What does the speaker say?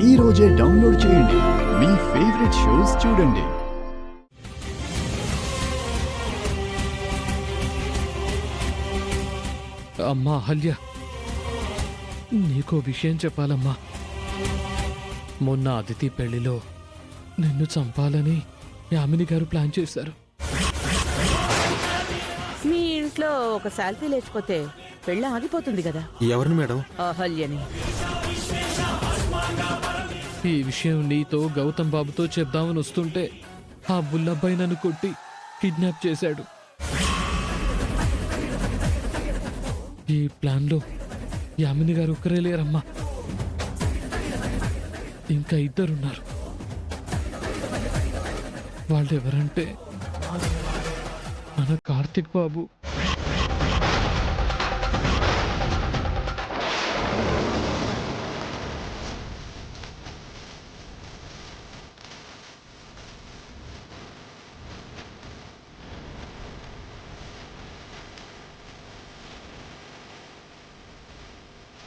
ఈ రోజే డౌన్లోడ్ చేయండి. మీ ఫేవరెట్ షోస్ చూడండి. అమ్మా అహల్య, నీకో విషయం చెప్పాలమ్మా. మొన్న అదితి పెళ్లిలో నిన్ను చంపాలని యామిని గారు ప్లాన్ చేశారు. మీ ఇంట్లో ఒక శాల్తీ లేచిపోతే పెళ్ళి ఆగిపోతుంది కదా. ఎవరిని మేడం? అహల్యని. ఈ విషయం నీతో గౌతమ్ బాబుతో చెప్దామని వస్తుంటే ఆ బుల్లబ్బాయి నన్ను కొట్టి కిడ్నాప్ చేశాడు. ఈ ప్లాన్లో యామిని గారు ఒక్కరే లేరమ్మా, ఇంకా ఇద్దరున్నారు. వాళ్ళెవరంటే మన కార్తిక్ బాబు